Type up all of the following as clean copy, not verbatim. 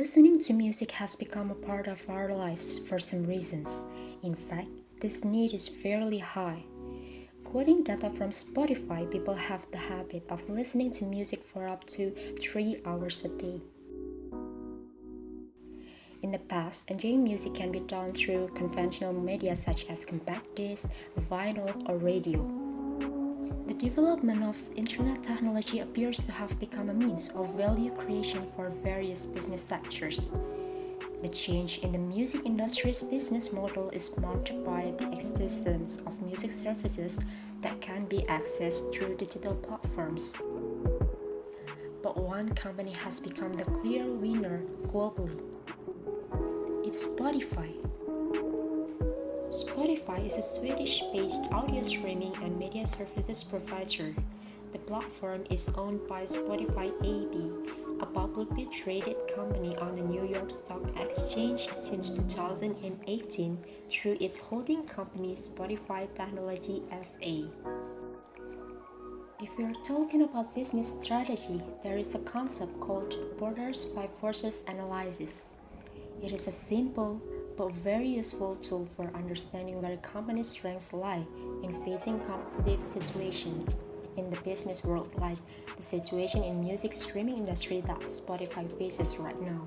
Listening to music has become a part of our lives for some reasons. In fact, this need is fairly high. Quoting data from Spotify, people have the habit of listening to music for up to 3 hours a day. In the past, enjoying music can be done through conventional media such as compact disc, vinyl, or radio. The development of internet technology appears to have become a means of value creation for various business sectors. The change in the music industry's business model is marked by the existence of music services that can be accessed through digital platforms. But one company has become the clear winner globally. It's Spotify. Spotify is a Swedish-based audio streaming and media services provider. The platform is owned by Spotify AB, a publicly traded company on the New York Stock Exchange since 2018 through its holding company Spotify Technology SA. If we are talking about business strategy, there is a concept called Porter's Five Forces Analysis. It is a simple but very useful tool for understanding where a company's strengths lie in facing competitive situations in the business world, like the situation in music streaming industry that Spotify faces right now.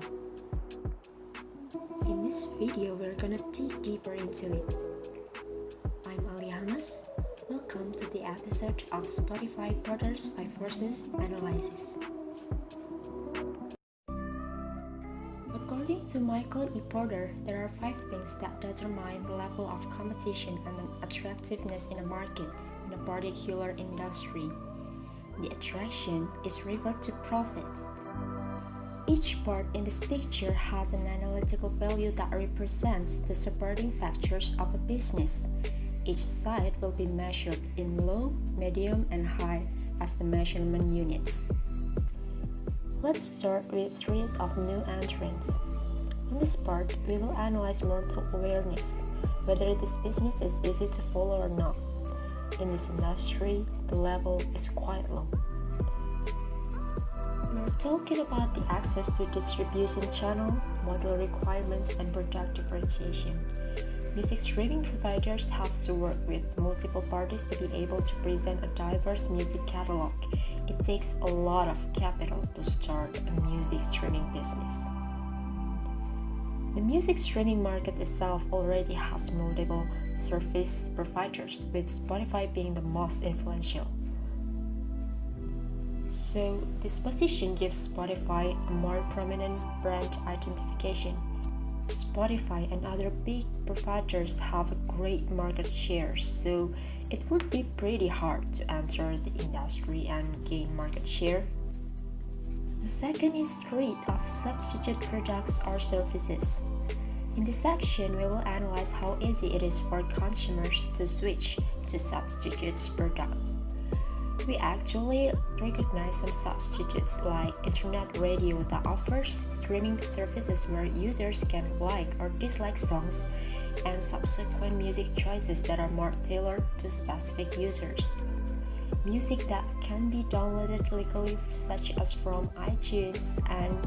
In this video, we're gonna dig deeper into it. I'm Alianas. Welcome to the episode of Spotify Porter's Five Forces Analysis. According to Michael E. Porter, there are 5 things that determine the level of competition and the attractiveness in a market in a particular industry. The attraction is referred to profit. Each part in this picture has an analytical value that represents the supporting factors of a business. Each side will be measured in low, medium, and high as the measurement units. Let's start with threat of new entrants. In this part, we will analyze market awareness, whether this business is easy to follow or not. In this industry, the level is quite low. We're talking about the access to distribution channel, model requirements, and product differentiation. Music streaming providers have to work with multiple parties to be able to present a diverse music catalog. It takes a lot of capital to start a music streaming business. The music streaming market itself already has multiple service providers, with Spotify being the most influential. So, this position gives Spotify a more prominent brand identification. Spotify and other big providers have a great market share, so it would be pretty hard to enter the industry and gain market share. The second is threat of substitute products or services. In this section, we will analyze how easy it is for consumers to switch to substitutes product. We actually recognize some substitutes like internet radio that offers streaming services where users can like or dislike songs, and subsequent music choices that are more tailored to specific users. Music that can be downloaded legally, such as from iTunes and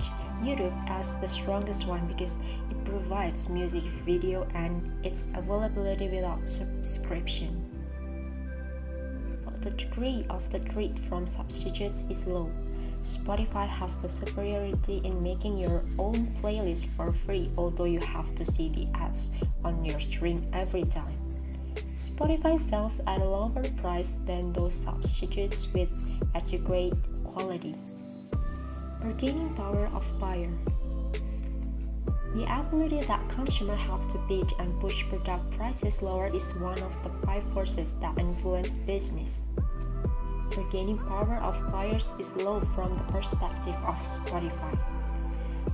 YouTube, as the strongest one because it provides music video and its availability without subscription. The degree of the threat from substitutes is low. Spotify has the superiority in making your own playlist for free, although you have to see the ads on your stream every time. Spotify sells at a lower price than those substitutes with adequate quality. Bargaining power of buyer. The ability that consumers have to bid and push product prices lower is one of the 5 forces that influence business. Bargaining power of buyers is low from the perspective of Spotify.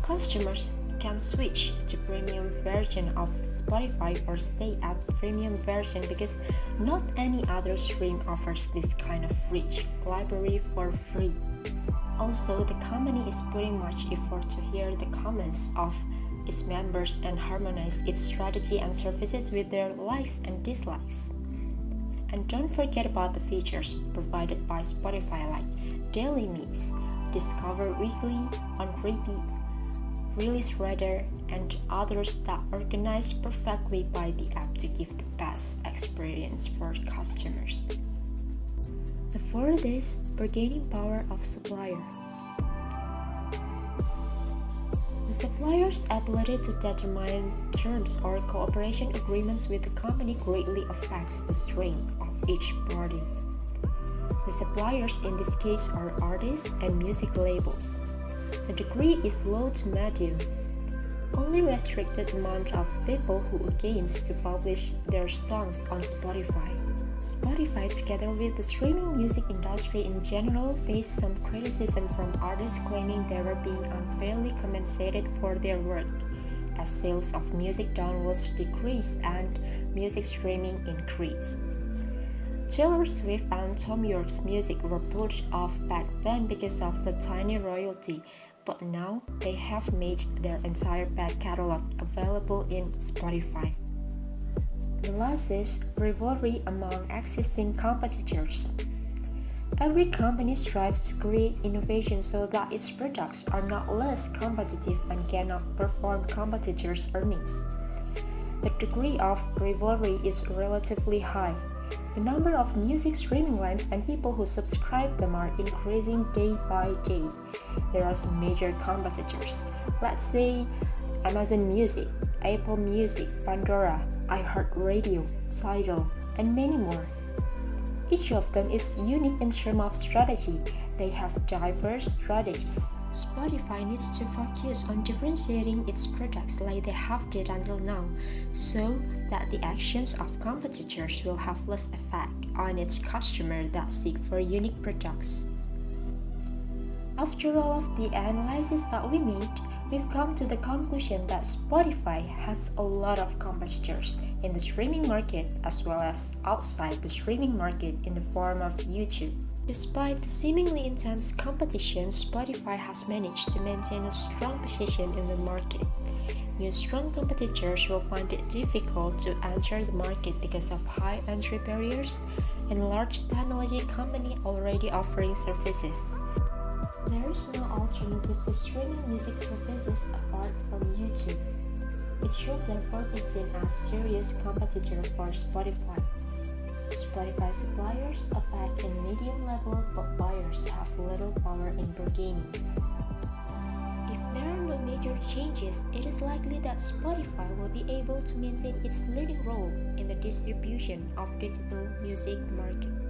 Customers can switch to premium version of Spotify or stay at premium version because not any other stream offers this kind of rich library for free. Also, the company is putting much effort to hear the comments of its members and harmonize its strategy and services with their likes and dislikes. And don't forget about the features provided by Spotify like Daily Mix, Discover Weekly on repeat, release radar, and others that organized perfectly by the app to give the best experience for customers. The fourth is bargaining power of supplier. The supplier's ability to determine terms or cooperation agreements with the company greatly affects the strength of each party. The suppliers in this case are artists and music labels. The degree is low to medium. Only restricted amount of people who against to publish their songs on Spotify. Spotify, together with the streaming music industry in general, faced some criticism from artists claiming they were being unfairly compensated for their work, as sales of music downloads decreased and music streaming increased. Taylor Swift and Thom Yorke's music were pushed off back then because of the tiny royalty, but now they have made their entire back catalog available in Spotify. The last is rivalry among existing competitors. Every company strives to create innovation so that its products are not less competitive and cannot perform competitors' earnings. The degree of rivalry is relatively high. The number of music streaming lines and people who subscribe them are increasing day by day. There are some major competitors. Let's say Amazon Music, Apple Music, Pandora, iHeartRadio, Tidal, and many more. Each of them is unique in terms of strategy. They have diverse strategies. Spotify needs to focus on differentiating its products like they have did until now, so that the actions of competitors will have less effect on its customers that seek for unique products. After all of the analysis that we made, we've come to the conclusion that Spotify has a lot of competitors in the streaming market as well as outside the streaming market in the form of YouTube. Despite the seemingly intense competition, Spotify has managed to maintain a strong position in the market. New strong competitors will find it difficult to enter the market because of high entry barriers and large technology companies already offering services. There is no alternative to streaming music services apart from YouTube. It should therefore be seen as a serious competitor for Spotify. Spotify suppliers affect in medium level, but buyers have little power in bargaining. If there are no major changes, it is likely that Spotify will be able to maintain its leading role in the distribution of digital music market.